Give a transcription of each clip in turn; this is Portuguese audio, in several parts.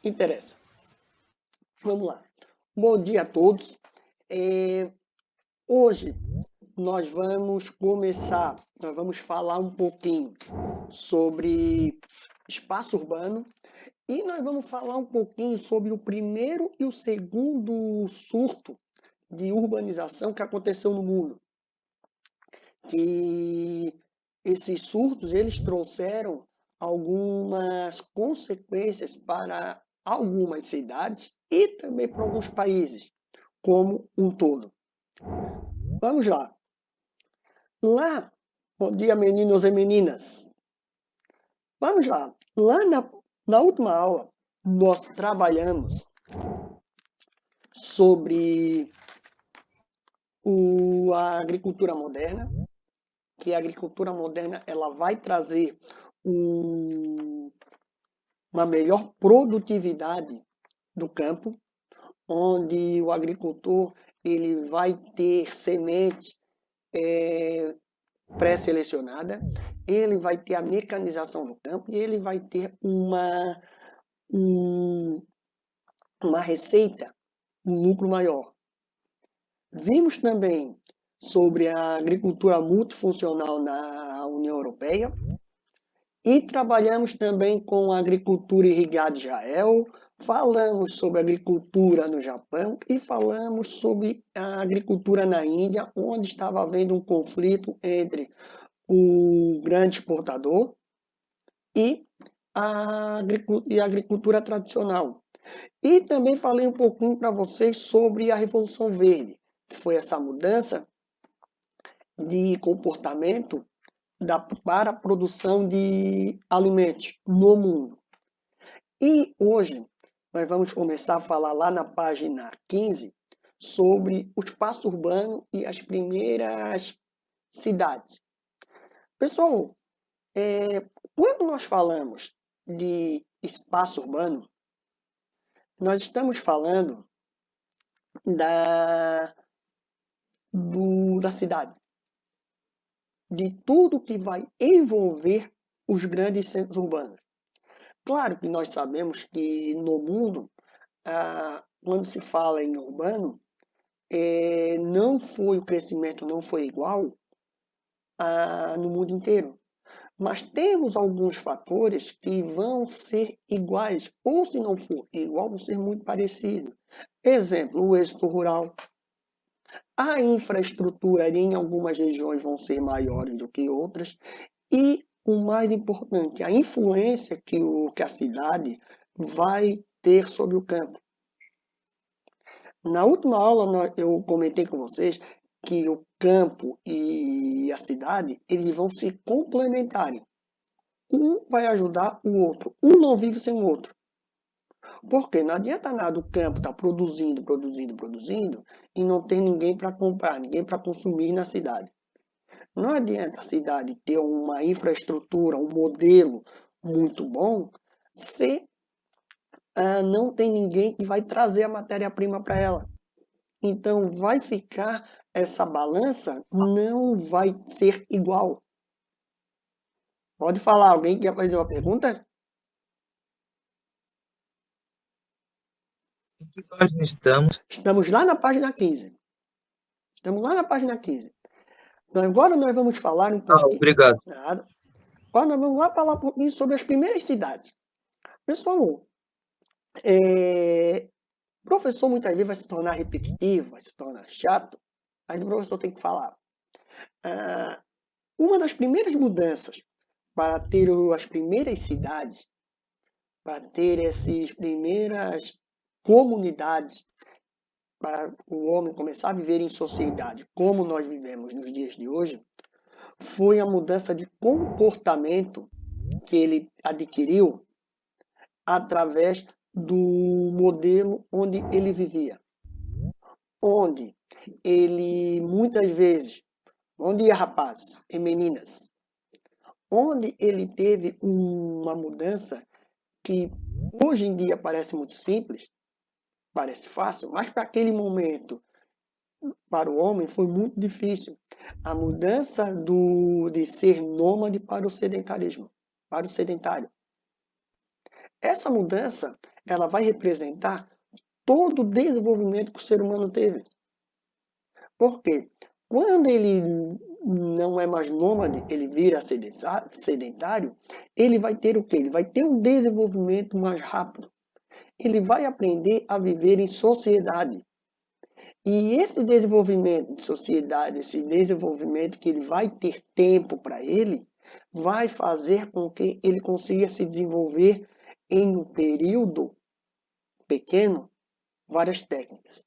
interessa. Vamos lá. Bom dia a todos. Hoje nós vamos falar um pouquinho sobre espaço urbano e nós vamos falar um pouquinho sobre o primeiro e o segundo surto de urbanização que aconteceu no mundo. Que esses surtos eles trouxeram algumas consequências para algumas cidades e também para alguns países, como um todo. Vamos lá. Bom dia meninos e meninas. Vamos lá. Na última aula, nós trabalhamos sobre a agricultura moderna, que a agricultura moderna ela vai trazer uma melhor produtividade do campo, onde o agricultor ele vai ter semente pré-selecionada, ele vai ter a mecanização do campo e ele vai ter uma receita, um lucro maior. Vimos também sobre a agricultura multifuncional na União Europeia e trabalhamos também com a agricultura irrigada em Israel, falamos sobre agricultura no Japão e falamos sobre a agricultura na Índia, onde estava havendo um conflito entre o grande exportador e a agricultura tradicional. E também falei um pouquinho para vocês sobre a Revolução Verde, que foi essa mudança de comportamento para a produção de alimentos no mundo. E hoje nós vamos começar a falar lá na página 15 sobre o espaço urbano e as primeiras cidades. Pessoal, quando nós falamos de espaço urbano, nós estamos falando da cidade, de tudo que vai envolver os grandes centros urbanos. Claro que nós sabemos que no mundo, quando se fala em urbano, o crescimento não foi igual no mundo inteiro. Mas temos alguns fatores que vão ser iguais, ou se não for igual, vão ser muito parecidos. Exemplo, o êxito rural. A infraestrutura em algumas regiões vão ser maiores do que outras. E o mais importante, a influência que a cidade vai ter sobre o campo. Na última aula eu comentei com vocês que o campo e a cidade eles vão se complementarem. Um vai ajudar o outro. Um não vive sem o outro. Porque não adianta nada o campo estar produzindo e não ter ninguém para comprar, ninguém para consumir na cidade. Não adianta a cidade ter uma infraestrutura, um modelo muito bom, se não tem ninguém que vai trazer a matéria-prima para ela. Então, vai ficar, essa balança não vai ser igual. Pode falar, alguém quer fazer uma pergunta? Em que página estamos? Estamos lá na página 15. Agora nós vamos falar um pouquinho. Obrigado. Agora nós vamos lá falar um pouquinho sobre as primeiras cidades. Pessoal, professor muitas vezes vai se tornar repetitivo, vai se tornar chato, mas o professor tem que falar. Uma das primeiras mudanças para ter as primeiras cidades, para ter essas primeiras comunidades, para o homem começar a viver em sociedade, como nós vivemos nos dias de hoje, foi a mudança de comportamento que ele adquiriu através do modelo onde ele vivia. Onde ele, muitas vezes, bom dia rapazes e meninas, onde ele teve uma mudança que hoje em dia parece muito simples, parece fácil, mas para aquele momento, para o homem, foi muito difícil. A mudança de ser nômade para o sedentarismo, para o sedentário. Essa mudança, ela vai representar todo o desenvolvimento que o ser humano teve. Por quê? Quando ele não é mais nômade, ele vira sedentário, ele vai ter o quê? Ele vai ter um desenvolvimento mais rápido. Ele vai aprender a viver em sociedade. E esse desenvolvimento de sociedade, esse desenvolvimento que ele vai ter tempo para ele, vai fazer com que ele consiga se desenvolver em um período pequeno, várias técnicas.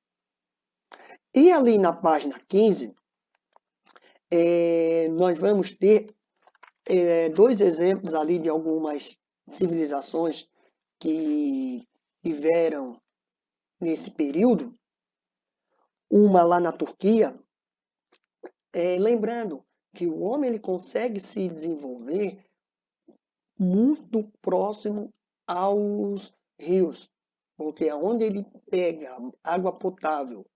E ali na página 15, nós vamos ter dois exemplos ali de algumas civilizações que tiveram nesse período. Uma lá na Turquia, lembrando que o homem ele consegue se desenvolver muito próximo aos rios, porque é onde ele pega água potável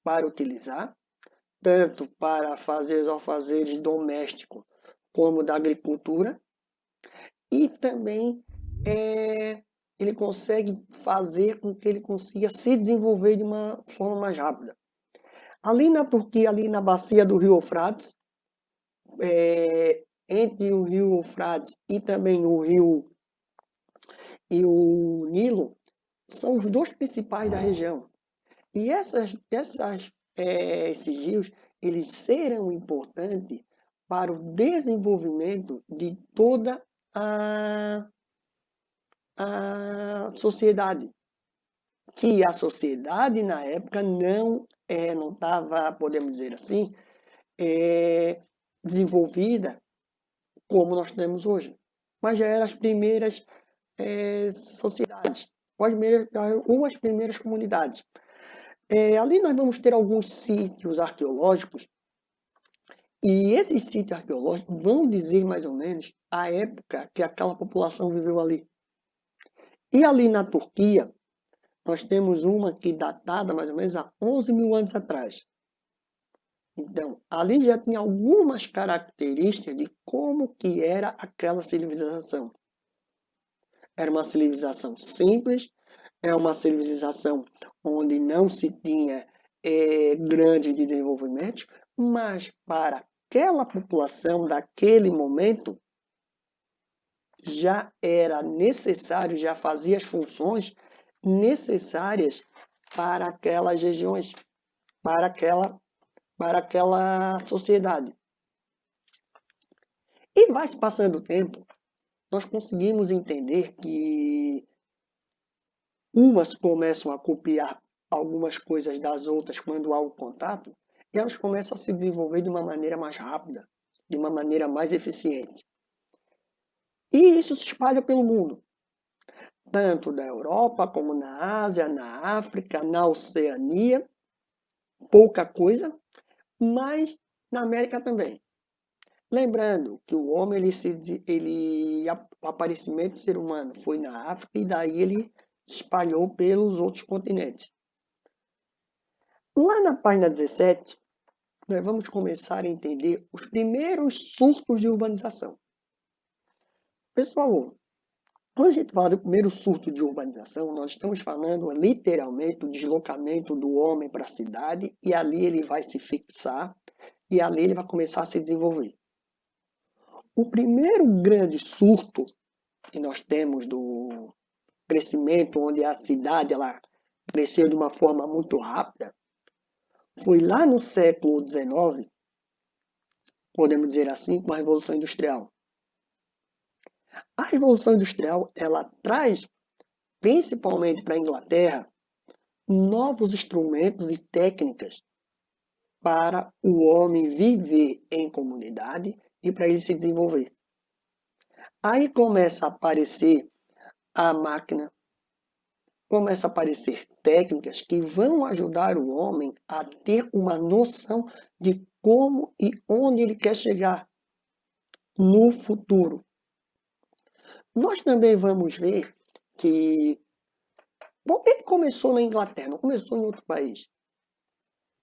para utilizar, tanto para fazer os afazeres domésticos como da agricultura, e também ele consegue fazer com que ele consiga se desenvolver de uma forma mais rápida. Ali na Turquia, ali na bacia do rio Eufrates, entre o rio Eufrates e também o rio e o Nilo, são os dois principais da região. E esses rios, eles serão importantes para o desenvolvimento de toda a sociedade. Que a sociedade, na época, não estava, podemos dizer assim, desenvolvida como nós temos hoje. Mas já eram as primeiras sociedades, ou as primeiras comunidades. Ali nós vamos ter alguns sítios arqueológicos, e esses sítios arqueológicos vão dizer mais ou menos a época que aquela população viveu ali. E ali na Turquia, nós temos uma que datada mais ou menos há 11 mil anos atrás. Então, ali já tinha algumas características de como que era aquela civilização. Era uma civilização simples, é uma civilização onde não se tinha grande desenvolvimento, mas para aquela população daquele momento já era necessário, já fazia as funções necessárias para aquelas regiões, para aquela sociedade. E vai se passando o tempo, nós conseguimos entender que umas começam a copiar algumas coisas das outras quando há o contato, e elas começam a se desenvolver de uma maneira mais rápida, de uma maneira mais eficiente. E isso se espalha pelo mundo, tanto na Europa como na Ásia, na África, na Oceania, pouca coisa, mas na América também. Lembrando que o homem, o aparecimento do ser humano foi na África e daí ele espalhou pelos outros continentes. Lá na página 17, nós vamos começar a entender os primeiros surtos de urbanização. Pessoal, quando a gente fala do primeiro surto de urbanização, nós estamos falando literalmente do deslocamento do homem para a cidade e ali ele vai se fixar e ali ele vai começar a se desenvolver. O primeiro grande surto que nós temos do crescimento, onde a cidade ela cresceu de uma forma muito rápida, foi lá no século XIX, podemos dizer assim, com a Revolução Industrial. A Revolução Industrial ela traz, principalmente para a Inglaterra, novos instrumentos e técnicas para o homem viver em comunidade e para ele se desenvolver. Aí começa a aparecer a máquina, começa a aparecer técnicas que vão ajudar o homem a ter uma noção de como e onde ele quer chegar no futuro. Nós também vamos ver que ele começou na Inglaterra, não começou em outro país.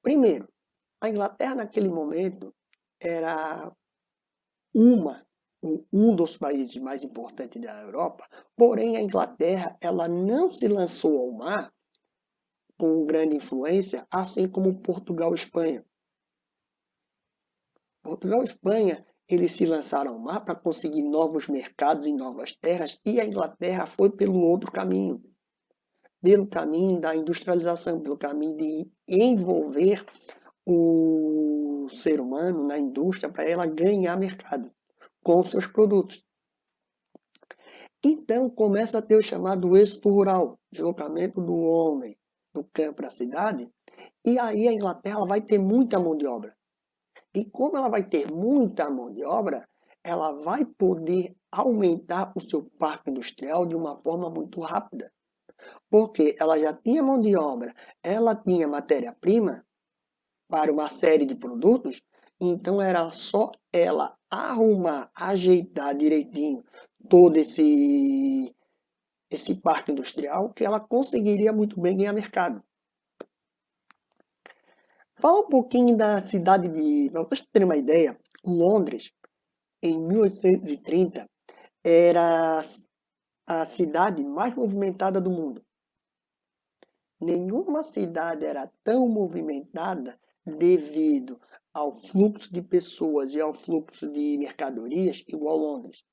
Primeiro, a Inglaterra naquele momento era uma um dos países mais importantes da Europa, porém a Inglaterra ela não se lançou ao mar com grande influência, assim como Portugal e Espanha. Portugal e Espanha, eles se lançaram ao mar para conseguir novos mercados e novas terras, e a Inglaterra foi pelo outro caminho, pelo caminho da industrialização, pelo caminho de envolver o ser humano na indústria para ela ganhar mercado com seus produtos. Então começa a ter o chamado êxodo rural, deslocamento do homem do campo para a cidade, e aí a Inglaterra vai ter muita mão de obra. E como ela vai ter muita mão de obra, ela vai poder aumentar o seu parque industrial de uma forma muito rápida. Porque ela já tinha mão de obra, ela tinha matéria-prima para uma série de produtos, então era só ela arrumar, ajeitar direitinho todo esse parque industrial que ela conseguiria muito bem ganhar mercado. Fala um pouquinho da cidade de... Para vocês terem uma ideia, Londres, em 1830, era a cidade mais movimentada do mundo. Nenhuma cidade era tão movimentada devido ao fluxo de pessoas e ao fluxo de mercadorias igual Londres.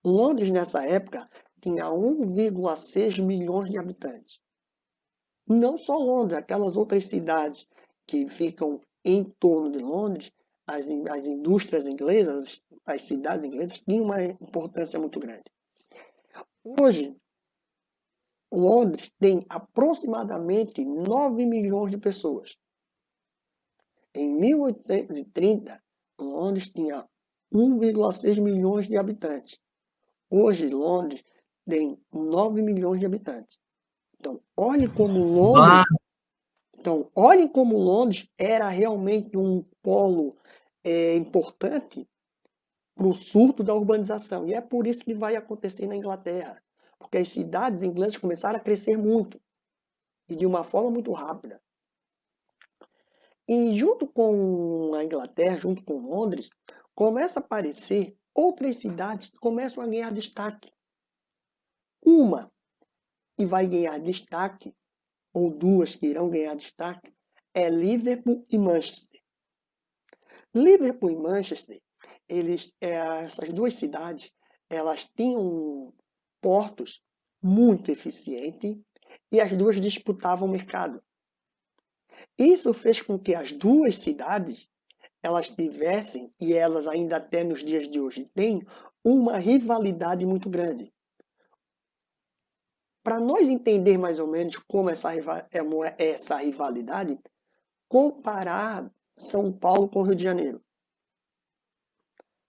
Londres, nessa época, tinha 1,6 milhões de habitantes. Não só Londres, aquelas outras cidades que ficam em torno de Londres, as indústrias inglesas, as cidades inglesas, tinham uma importância muito grande. Hoje, Londres tem aproximadamente 9 milhões de pessoas. Em 1830, Londres tinha 1,6 milhões de habitantes. Hoje, Londres tem 9 milhões de habitantes. Então, olhem como Londres era realmente um polo importante para o surto da urbanização. E é por isso que vai acontecer na Inglaterra. Porque as cidades inglesas começaram a crescer muito e de uma forma muito rápida. E junto com a Inglaterra, junto com Londres, começa a aparecer outras cidades que começam a ganhar destaque. Uma que vai ganhar destaque, ou duas que irão ganhar destaque, é Liverpool e Manchester. Liverpool e Manchester, essas duas cidades, elas tinham portos muito eficientes e as duas disputavam o mercado. Isso fez com que as duas cidades elas tivessem, e elas ainda até nos dias de hoje têm, uma rivalidade muito grande. Para nós entender mais ou menos como essa rivalidade, comparar São Paulo com o Rio de Janeiro.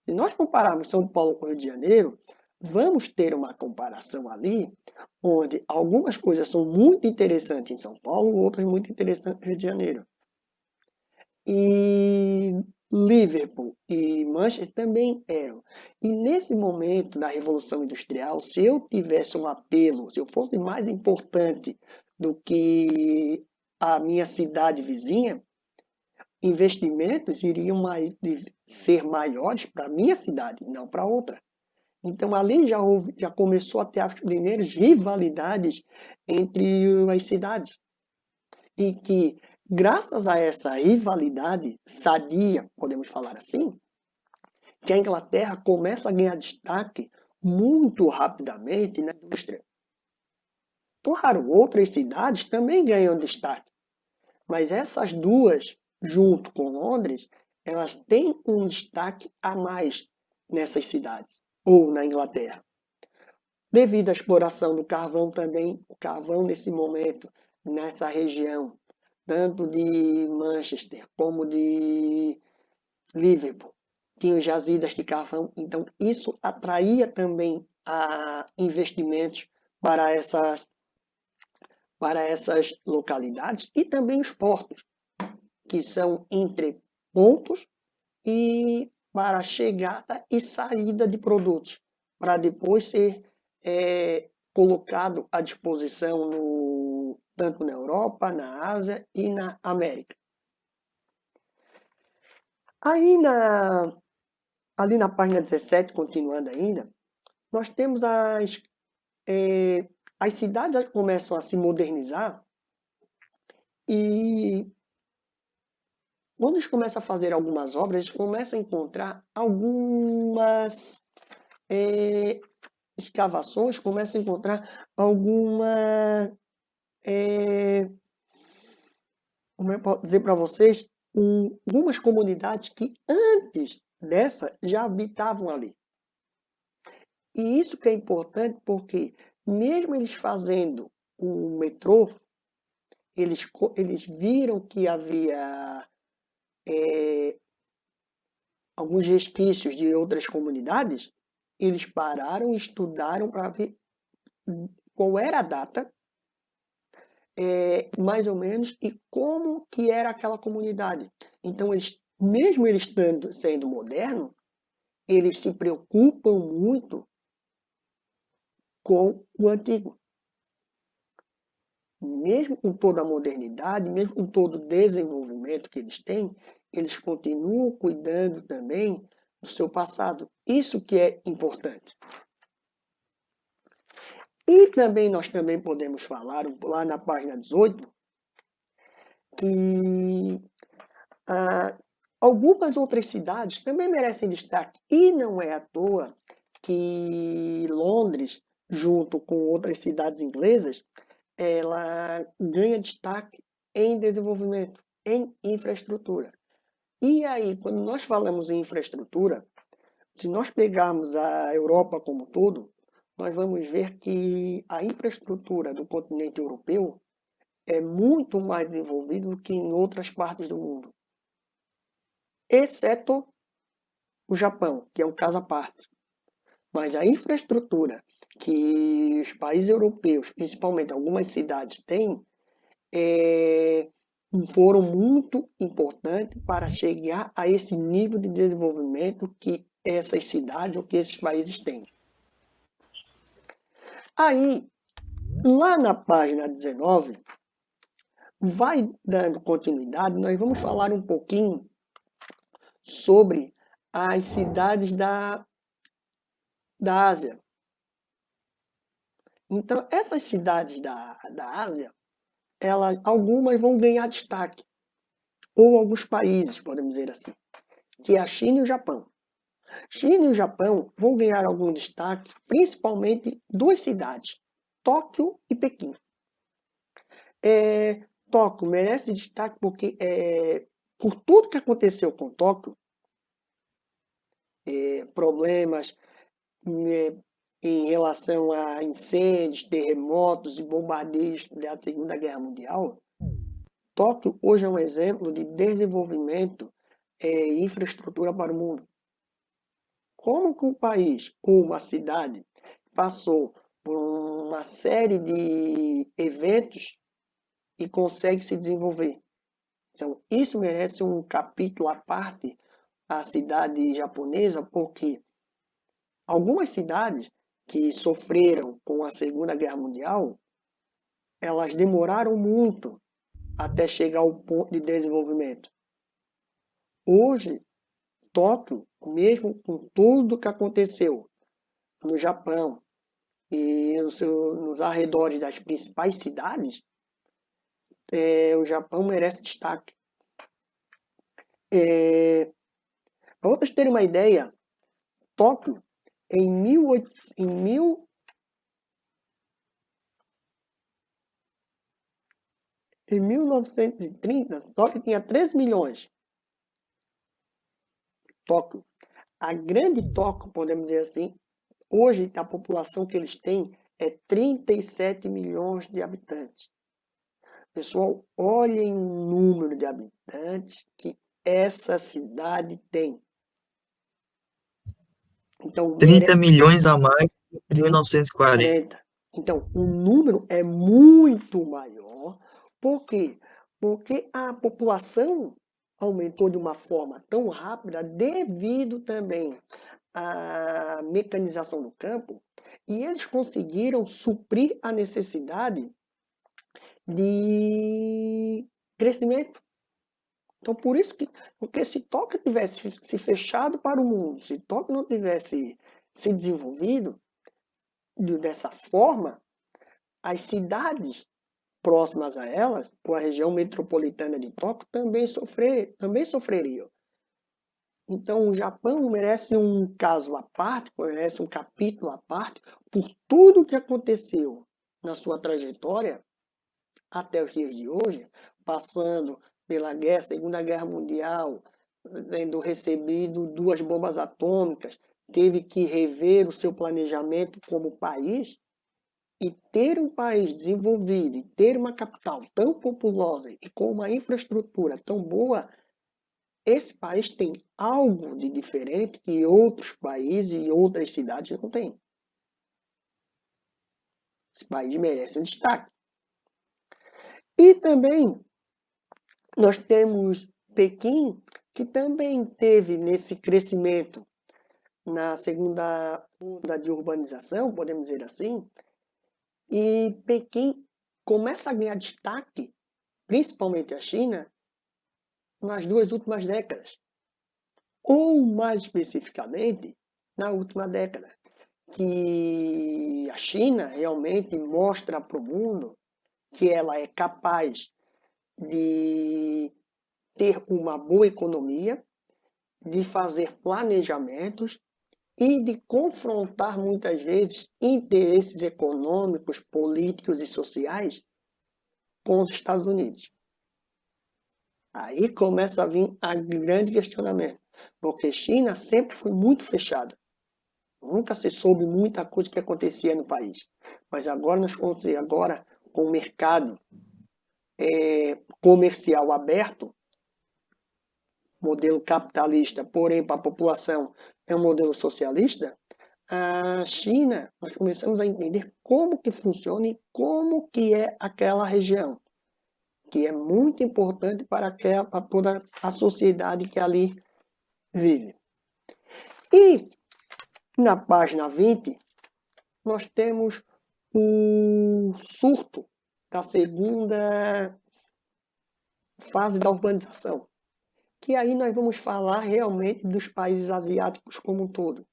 Se nós compararmos São Paulo com o Rio de Janeiro, vamos ter uma comparação ali, onde algumas coisas são muito interessantes em São Paulo, outras muito interessantes no Rio de Janeiro. E Liverpool e Manchester também eram. E nesse momento da Revolução Industrial, se eu tivesse um apelo, se eu fosse mais importante do que a minha cidade vizinha, investimentos iriam ser maiores para a minha cidade, não para outra. Então ali já começou a ter as primeiras rivalidades entre as cidades. E que, graças a essa rivalidade sadia, podemos falar assim, que a Inglaterra começa a ganhar destaque muito rapidamente na indústria. Claro, outras cidades também ganham destaque, mas essas duas, junto com Londres, elas têm um destaque a mais nessas cidades, ou na Inglaterra. Devido à exploração do carvão também, o carvão nesse momento, nessa região, tanto de Manchester como de Liverpool, tinham jazidas de carvão, então isso atraía também a investimentos para essas localidades e também os portos, que são entre pontos e para chegada e saída de produtos, para depois ser colocado à disposição tanto na Europa, na Ásia e na América. Aí ali na página 17, continuando ainda, nós temos as cidades começam a se modernizar e quando eles começam a fazer algumas obras, eles começam a encontrar algumas escavações, começam a encontrar algumas, como eu posso dizer para vocês, algumas comunidades que antes dessa já habitavam ali. E isso que é importante porque mesmo eles fazendo o metrô, eles viram que havia alguns resquícios de outras comunidades, eles pararam e estudaram para ver qual era a data, mais ou menos, e como que era aquela comunidade. Então, mesmo eles sendo modernos, eles se preocupam muito com o antigo. Mesmo com toda a modernidade, mesmo com todo o desenvolvimento que eles têm, eles continuam cuidando também do seu passado. Isso que é importante. E também nós também podemos falar, lá na página 18, que algumas outras cidades também merecem destaque. E não é à toa que Londres, junto com outras cidades inglesas, ela ganha destaque em desenvolvimento, em infraestrutura. E aí, quando nós falamos em infraestrutura, se nós pegarmos a Europa como um todo, nós vamos ver que a infraestrutura do continente europeu é muito mais desenvolvida do que em outras partes do mundo, exceto o Japão, que é um caso à parte. Mas a infraestrutura que os países europeus, principalmente algumas cidades, têm, foram muito importantes para chegar a esse nível de desenvolvimento que essas cidades ou que esses países têm. Aí, lá na página 19, vai dando continuidade, nós vamos falar um pouquinho sobre as cidades da Ásia. Então, essas cidades da Ásia, algumas vão ganhar destaque, ou alguns países, podemos dizer assim, que é a China e o Japão. China e o Japão vão ganhar algum destaque, principalmente duas cidades, Tóquio e Pequim. Tóquio merece destaque porque, por tudo que aconteceu com Tóquio, problemas em relação a incêndios, terremotos e bombardeios da Segunda Guerra Mundial, Tóquio hoje é um exemplo de desenvolvimento e infraestrutura para o mundo. Como que um país ou uma cidade passou por uma série de eventos e consegue se desenvolver? Então, isso merece um capítulo à parte, a cidade japonesa, porque algumas cidades que sofreram com a Segunda Guerra Mundial, elas demoraram muito até chegar ao ponto de desenvolvimento. Hoje, Tóquio, mesmo com tudo que aconteceu no Japão e nos arredores das principais cidades, o Japão merece destaque. Para vocês terem uma ideia, Tóquio, em 1930, Tóquio tinha 13 milhões. Tóquio. A grande Tóquio, podemos dizer assim, hoje a população que eles têm é 37 milhões de habitantes. Pessoal, olhem o número de habitantes que essa cidade tem. Então, 30 milhões a mais em 1940. Então, o número é muito maior. Por quê? Porque a população aumentou de uma forma tão rápida devido também à mecanização do campo e eles conseguiram suprir a necessidade de crescimento. Então, por isso que, porque se Tóquio tivesse se fechado para o mundo, se Tóquio não tivesse se desenvolvido dessa forma, as cidades próximas a elas, ou a região metropolitana de Tóquio, também sofreriam. Então, o Japão merece um caso à parte, merece um capítulo à parte, por tudo o que aconteceu na sua trajetória até os dias de hoje, passando pela Segunda Guerra Mundial, tendo recebido 2 bombas atômicas, teve que rever o seu planejamento como país, e ter um país desenvolvido, e ter uma capital tão populosa e com uma infraestrutura tão boa, esse país tem algo de diferente que outros países e outras cidades não têm. Esse país merece um destaque. E também nós temos Pequim, que também teve nesse crescimento na segunda onda de urbanização, podemos dizer assim, e Pequim começa a ganhar destaque, principalmente a China, nas 2 últimas décadas, ou mais especificamente, na última década, que a China realmente mostra para o mundo que ela é capaz de ter uma boa economia, de fazer planejamentos e de confrontar muitas vezes interesses econômicos, políticos e sociais com os Estados Unidos. Aí começa a vir a grande questionamento, porque China sempre foi muito fechada. Nunca se soube muita coisa que acontecia no país. Mas agora nós vamos dizer, agora com o mercado comercial aberto, modelo capitalista, porém para a população é um modelo socialista, a China, nós começamos a entender como que funciona e como que é aquela região, que é muito importante para toda a sociedade que ali vive. E na página 20, nós temos o surto da segunda fase da urbanização, que aí nós vamos falar realmente dos países asiáticos como um todo.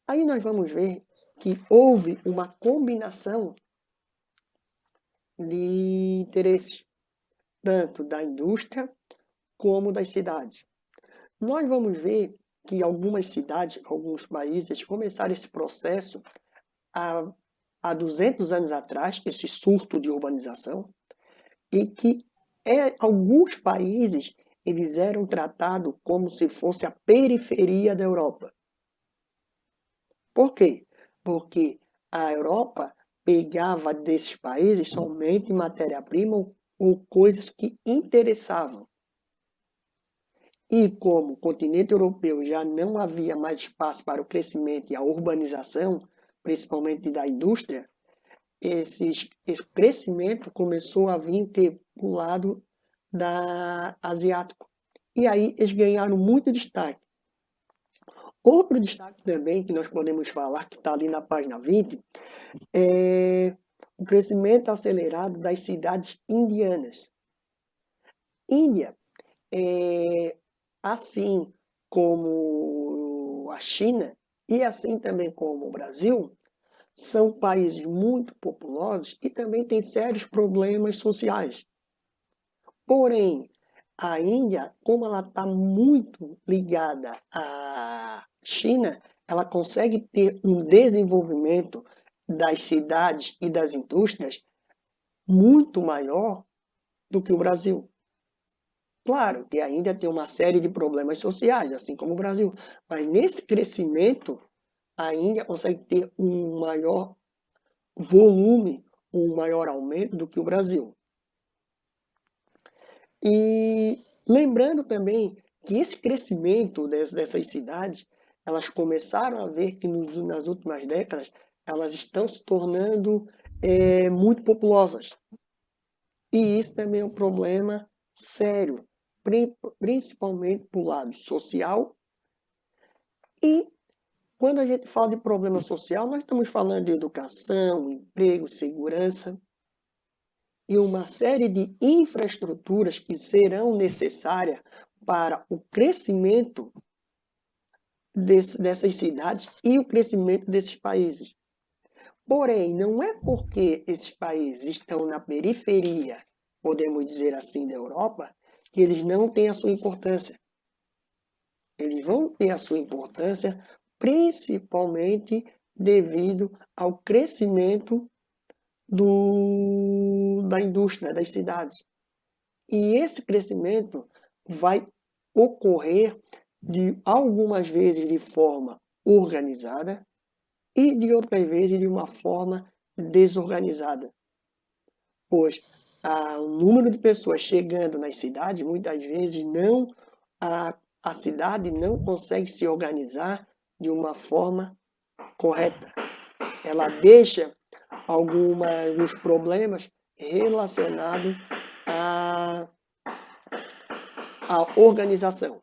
Aí nós vamos ver que houve uma combinação de interesses, tanto da indústria como das cidades. Nós vamos ver que algumas cidades, alguns países começaram esse processo há 200 anos atrás, esse surto de urbanização, e que alguns países eles eram tratados como se fosse a periferia da Europa. Por quê? Porque a Europa pegava desses países somente matéria-prima ou coisas que interessavam. E como o continente europeu já não havia mais espaço para o crescimento e a urbanização, principalmente da indústria, esse crescimento começou a vir para o lado asiático. E aí eles ganharam muito destaque. Outro destaque também que nós podemos falar, que está ali na página 20, é o crescimento acelerado das cidades indianas. Índia, assim como a China e assim também como o Brasil, são países muito populosos e também têm sérios problemas sociais. Porém, a Índia, como ela está muito ligada à China, ela consegue ter um desenvolvimento das cidades e das indústrias muito maior do que o Brasil. Claro que a Índia tem uma série de problemas sociais, assim como o Brasil, mas nesse crescimento, a Índia consegue ter um maior volume, um maior aumento do que o Brasil. E lembrando também que esse crescimento dessas cidades, elas começaram a ver que nas últimas décadas, elas estão se tornando muito populosas. E isso também é um problema sério, principalmente para o lado social. E quando a gente fala de problema social, nós estamos falando de educação, emprego, segurança. e uma série de infraestruturas que serão necessárias para o crescimento dessas cidades e o crescimento desses países. Porém, não é porque esses países estão na periferia, podemos dizer assim, da Europa, que eles não têm a sua importância. Eles vão ter a sua importância principalmente devido ao crescimento da indústria, das cidades. E esse crescimento vai ocorrer algumas vezes de forma organizada e de outras vezes de uma forma desorganizada. Pois o número de pessoas chegando nas cidades, muitas vezes a cidade não consegue se organizar de uma forma correta. Ela deixa alguns problemas relacionados à organização.